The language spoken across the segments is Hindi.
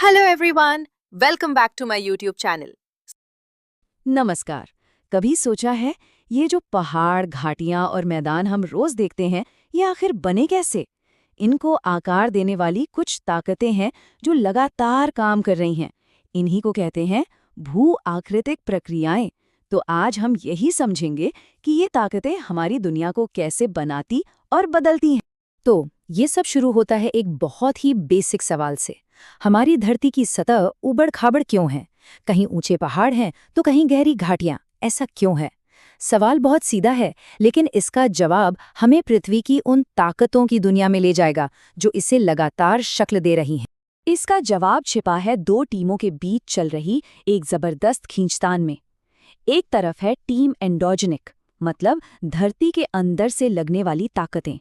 Hello everyone, welcome back to my YouTube channel. नमस्कार। कभी सोचा है ये जो पहाड़, घाटियां और मैदान हम रोज देखते हैं, ये आखिर बने कैसे? इनको आकार देने वाली कुछ ताकतें हैं जो लगातार काम कर रही हैं। इन्हीं को कहते हैं भू-आकृतिक प्रक्रियाएं। तो आज हम यही समझेंगे कि ये ताकतें हमारी दुनिया को कैसे बनाती और बदलती हैं। तो ये सब शुरू होता है एक बहुत ही बेसिक सवाल से। हमारी धरती की सतह उबड़-खाबड़ क्यों है? कहीं ऊंचे पहाड़ हैं तो कहीं गहरी घाटियां। ऐसा क्यों है? सवाल बहुत सीधा है, लेकिन इसका जवाब हमें पृथ्वी की उन ताकतों की दुनिया में ले जाएगा जो इसे लगातार शक्ल दे रही हैं। इसका जवाब छिपा है दो टीमों के बीच चल रही एक जबरदस्त खींचतान में। एक तरफ है टीम एंडोजेनिक, मतलब धरती के अंदर से लगने वाली ताकतें।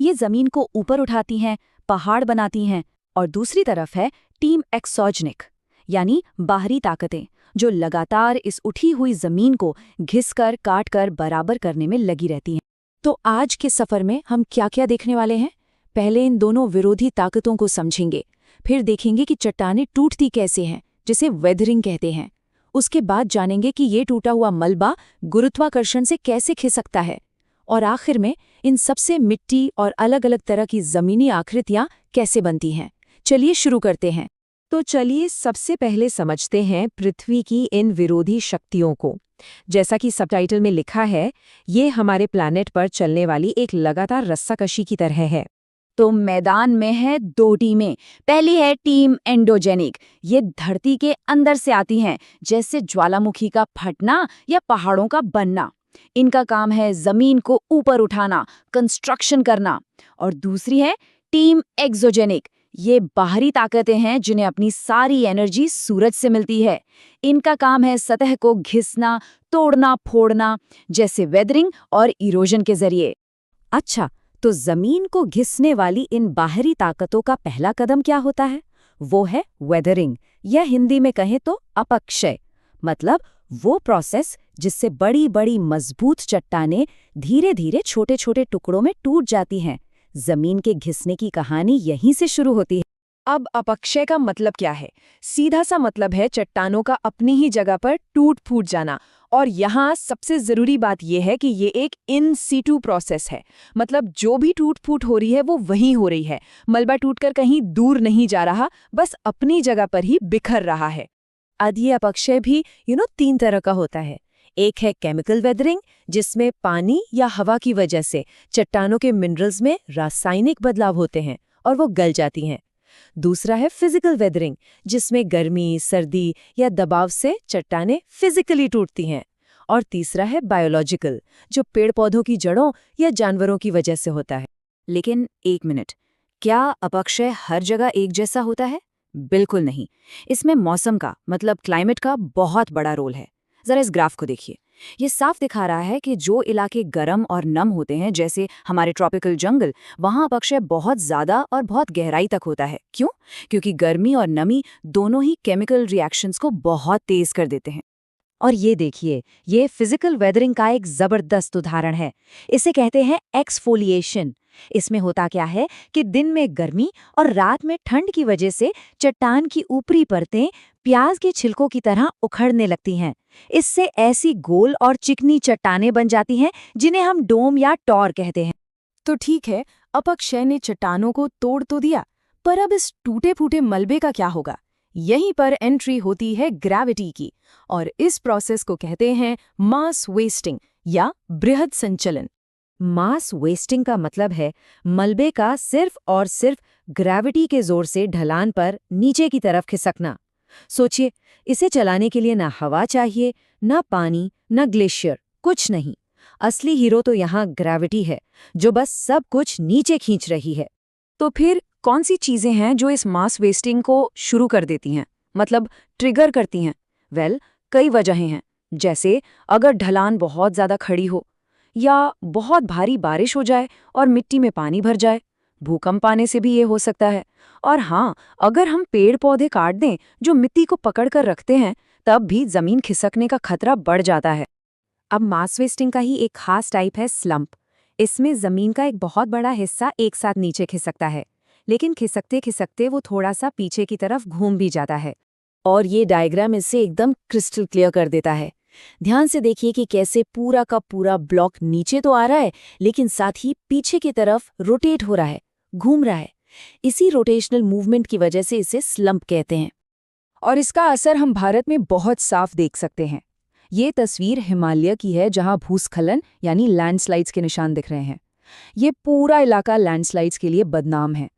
ये जमीन को ऊपर उठाती हैं, पहाड़ बनाती हैं। और दूसरी तरफ है टीम एक्सोजेनिक, यानी बाहरी ताकतें, जो लगातार इस उठी हुई जमीन को घिसकर काटकर बराबर करने में लगी रहती हैं। तो आज के सफर में हम क्या क्या देखने वाले हैं? पहले इन दोनों विरोधी ताकतों को समझेंगे, फिर देखेंगे कि चट्टानें टूटती कैसे हैं, जिसे वेदरिंग कहते हैं। उसके बाद जानेंगे कि ये टूटा हुआ मलबा गुरुत्वाकर्षण से कैसे खिसकता है। और आखिर में इन सबसे मिट्टी और अलग-अलग तरह की जमीनी आकृतियां कैसे बनती हैं। चलिए शुरू करते हैं। तो चलिए सबसे पहले समझते हैं पृथ्वी की इन विरोधी शक्तियों को। जैसा कि सबटाइटल में लिखा है, ये हमारे प्लैनेट पर चलने वाली एक लगातार रस्साकशी की तरह है। तो मैदान में है दो टीमें। पहली है टीम एंडोजेनिक। ये धरती के अंदर से आती हैं, जैसे ज्वालामुखी का फटना या पहाड़ों का बनना। इनका काम है जमीन को ऊपर उठाना, कंस्ट्रक्शन करना। और दूसरी है टीम एक्सोजेनिक। ये बाहरी ताकतें हैं जिन्हें अपनी सारी एनर्जी सूरज से मिलती है। इनका काम है सतह को घिसना, तोड़ना, फोड़ना, जैसे वेदरिंग और इरोजन के जरिए। अच्छा, तो जमीन को घिसने वाली इन बाहरी ताकतों का पहला कदम क्या होता है? वो है वेदरिंग, या हिंदी में कहें तो अपक्षय। मतलब वो प्रोसेस जिससे बड़ी बड़ी मजबूत चट्टानें धीरे धीरे छोटे छोटे टुकड़ों में टूट जाती हैं। जमीन के घिसने की कहानी यहीं से शुरू होती है। अब अपक्षय का मतलब क्या है? सीधा सा मतलब है चट्टानों का अपनी ही जगह पर टूट फूट जाना। और यहाँ सबसे जरूरी बात यह है कि ये एक इन सीटू प्रोसेस है। मतलब जो भी टूट फूट हो रही है वो वहीं हो रही है। मलबा टूटकर कहीं दूर नहीं जा रहा, बस अपनी जगह पर ही बिखर रहा है। अब ये अपक्षय भी तीन तरह का होता है। एक है केमिकल वेदरिंग, जिसमें पानी या हवा की वजह से चट्टानों के मिनरल्स में रासायनिक बदलाव होते हैं और वो गल जाती हैं। दूसरा है फिजिकल वेदरिंग, जिसमें गर्मी, सर्दी या दबाव से चट्टानें फिजिकली टूटती हैं। और तीसरा है बायोलॉजिकल, जो पेड़ पौधों की जड़ों या जानवरों की वजह से होता है। लेकिन एक मिनट, क्या अपक्षय हर जगह एक जैसा होता है? बिल्कुल नहीं। इसमें मौसम का, मतलब क्लाइमेट का बहुत बड़ा रोल है। जरा इस ग्राफ को देखिए। ये साफ दिखा रहा है कि जो इलाके गर्म और नम होते हैं, जैसे हमारे ट्रॉपिकल जंगल, वहां अपक्षय बहुत ज्यादा और बहुत गहराई तक होता है। क्यों? क्योंकि गर्मी और नमी दोनों ही केमिकल रिएक्शंस को बहुत तेज कर देते हैं। और ये देखिए, ये फिजिकल वेदरिंग का एक जबरदस्त उदाहरण है। इसे कहते हैं एक्सफोलिएशन। इसमें होता क्या है कि दिन में गर्मी और रात में ठंड की वजह से चट्टान की ऊपरी परतें प्याज के छिलकों की तरह उखड़ने लगती हैं। इससे ऐसी गोल और चिकनी चट्टानें बन जाती हैं जिन्हें हम डोम या टॉर कहते हैं। तो ठीक है, अपक्षय ने चट्टानों को तोड़ तो दिया, पर अब इस टूटे फूटे मलबे का क्या होगा? यहीं पर एंट्री होती है ग्रेविटी की, और इस प्रोसेस को कहते हैं मास वेस्टिंग या बृहद संचलन। मास वेस्टिंग का मतलब है मलबे का सिर्फ और सिर्फ ग्रेविटी के जोर से ढलान पर नीचे की तरफ खिसकना। सोचिए, इसे चलाने के लिए ना हवा चाहिए, ना पानी, ना ग्लेशियर, कुछ नहीं। असली हीरो तो यहाँ ग्रेविटी है, जो बस सब कुछ नीचे खींच रही है। तो फिर कौन सी चीजें हैं जो इस मास वेस्टिंग को शुरू कर देती हैं, मतलब ट्रिगर करती हैं? कई वजहें हैं। जैसे अगर ढलान बहुत ज्यादा खड़ी हो, या बहुत भारी बारिश हो जाए और मिट्टी में पानी भर जाए। भूकंप आने से भी ये हो सकता है। और हाँ, अगर हम पेड़ पौधे काट दें जो मिट्टी को पकड़ कर रखते हैं, तब भी जमीन खिसकने का खतरा बढ़ जाता है। अब मास वेस्टिंग का ही एक खास टाइप है स्लंप। इसमें जमीन का एक बहुत बड़ा हिस्सा एक साथ नीचे खिसकता है। लेकिन खिसकते खिसकते वो थोड़ा सा पीछे की तरफ घूम भी जाता है। और ये डायग्राम इसे एकदम क्रिस्टल क्लियर कर देता है। ध्यान से देखिए कि कैसे पूरा का पूरा ब्लॉक नीचे तो आ रहा है, लेकिन साथ ही पीछे की तरफ रोटेट हो रहा है, घूम रहा है। इसी रोटेशनल मूवमेंट की वजह से इसे स्लंप कहते हैं। और इसका असर हम भारत में बहुत साफ देख सकते हैं। ये तस्वीर हिमालय की है, जहां भूस्खलन यानी लैंडस्लाइड्स के निशान दिख रहे हैं। ये पूरा इलाका लैंडस्लाइड्स के लिए बदनाम है।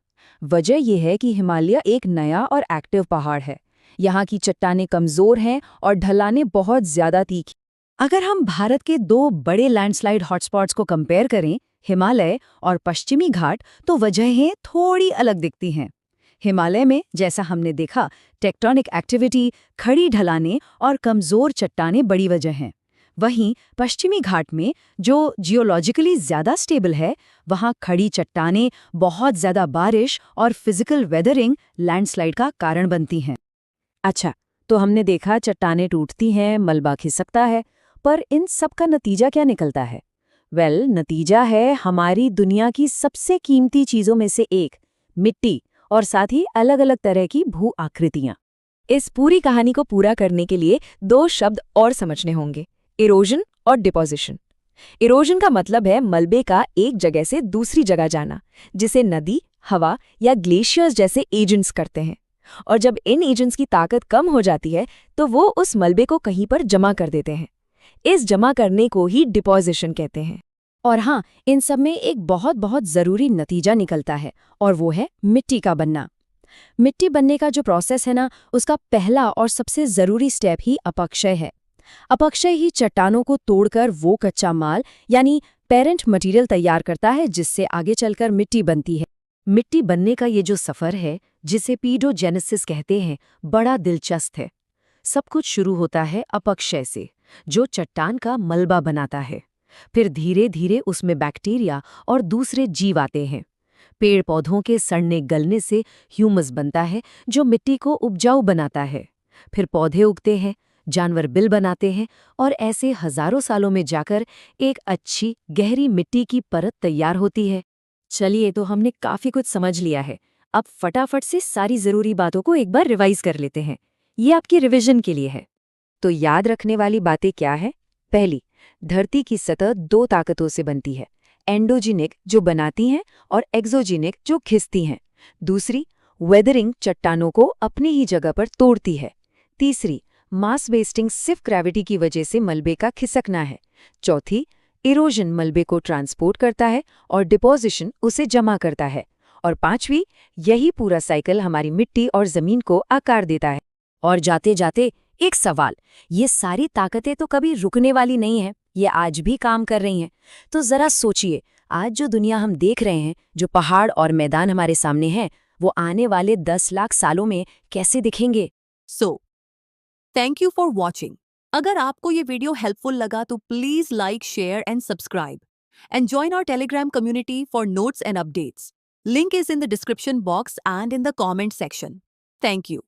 वजह यह है कि हिमालय एक नया और एक्टिव पहाड़ है। यहाँ की चट्टानें कमजोर हैं और ढलानें बहुत ज्यादा तीखी। अगर हम भारत के दो बड़े लैंडस्लाइड हॉटस्पॉट्स को कंपेयर करें, हिमालय और पश्चिमी घाट, तो वजहें थोड़ी अलग दिखती हैं। हिमालय में, जैसा हमने देखा, टेक्टोनिक एक्टिविटी, खड़ी ढलानें और कमजोर चट्टानें बड़ी वजह हैं। वहीं पश्चिमी घाट में, जो जियोलॉजिकली ज्यादा स्टेबल है, वहाँ खड़ी चट्टानें, बहुत ज्यादा बारिश और फिजिकल वेदरिंग लैंडस्लाइड का कारण बनती हैं। अच्छा, तो हमने देखा चट्टानें टूटती हैं, मलबा खिसकता है, पर इन सब का नतीजा क्या निकलता है? नतीजा है हमारी दुनिया की सबसे कीमती चीजों में से एक, मिट्टी, और साथ ही अलग अलग तरह की भू आकृतियां। इस पूरी कहानी को पूरा करने के लिए दो शब्द और समझने होंगे, इरोजन और डिपोजिशन। इरोजन का मतलब है मलबे का एक जगह से दूसरी जगह जाना, जिसे नदी, हवा या ग्लेशियर्स जैसे एजेंट्स करते हैं। और जब इन एजेंट्स की ताकत कम हो जाती है, तो वो उस मलबे को कहीं पर जमा कर देते हैं। इस जमा करने को ही डिपोजिशन कहते हैं। और हाँ, इन सब में एक बहुत बहुत जरूरी नतीजा निकलता है, और वो है मिट्टी का बनना। मिट्टी बनने का जो प्रोसेस है ना, उसका पहला और सबसे जरूरी स्टेप ही अपक्षय है। अपक्षय ही चट्टानों को तोड़कर वो कच्चा माल यानी पेरेंट मटेरियल तैयार करता है, जिससे आगे चलकर मिट्टी बनती है। मिट्टी बनने का ये जो सफर है, जिसे पीडोजेनेसिस कहते हैं, बड़ा दिलचस्प है। सब कुछ शुरू होता है अपक्षय से, जो चट्टान का मलबा बनाता है। फिर धीरे धीरे उसमें बैक्टीरिया और दूसरे जीव आते हैं। पेड़ पौधों के सड़ने गलने से ह्यूमस बनता है, जो मिट्टी को उपजाऊ बनाता है। फिर पौधे उगते हैं, जानवर बिल बनाते हैं, और ऐसे हजारों सालों में जाकर एक अच्छी गहरी मिट्टी की परत तैयार होती है। चलिए, तो हमने काफी कुछ समझ लिया है। अब फटाफट से सारी जरूरी बातों को एक बार रिवाइज कर लेते हैं। ये आपकी रिवीजन के लिए है। तो याद रखने वाली बातें क्या है? पहली, धरती की सतह दो ताकतों से बनती है, एंडोजिनिक जो बनाती हैं और एक्सोजिनिक जो खिसती हैं। दूसरी, वेदरिंग चट्टानों को अपनी ही जगह पर तोड़ती है। तीसरी, मास वेस्टिंग सिर्फ ग्रेविटी की वजह से मलबे का खिसकना है। चौथी, इरोजन मलबे को ट्रांसपोर्ट करता है और डिपोजिशन उसे जमा करता है। और पांचवी, यही पूरा साइकिल हमारी मिट्टी और जमीन को आकार देता है। और जाते जाते एक सवाल, ये सारी ताकतें तो कभी रुकने वाली नहीं हैं, ये आज भी काम कर रही हैं। तो जरा सोचिए, आज जो दुनिया हम देख रहे हैं, जो पहाड़ और मैदान हमारे सामने हैं, वो आने वाले 10 लाख सालों में कैसे दिखेंगे? Thank you for watching. अगर आपको ये वीडियो हेल्पफुल लगा तो please like, share and subscribe and join our Telegram community for notes and updates. Link is in the description box and in the comment section. Thank you.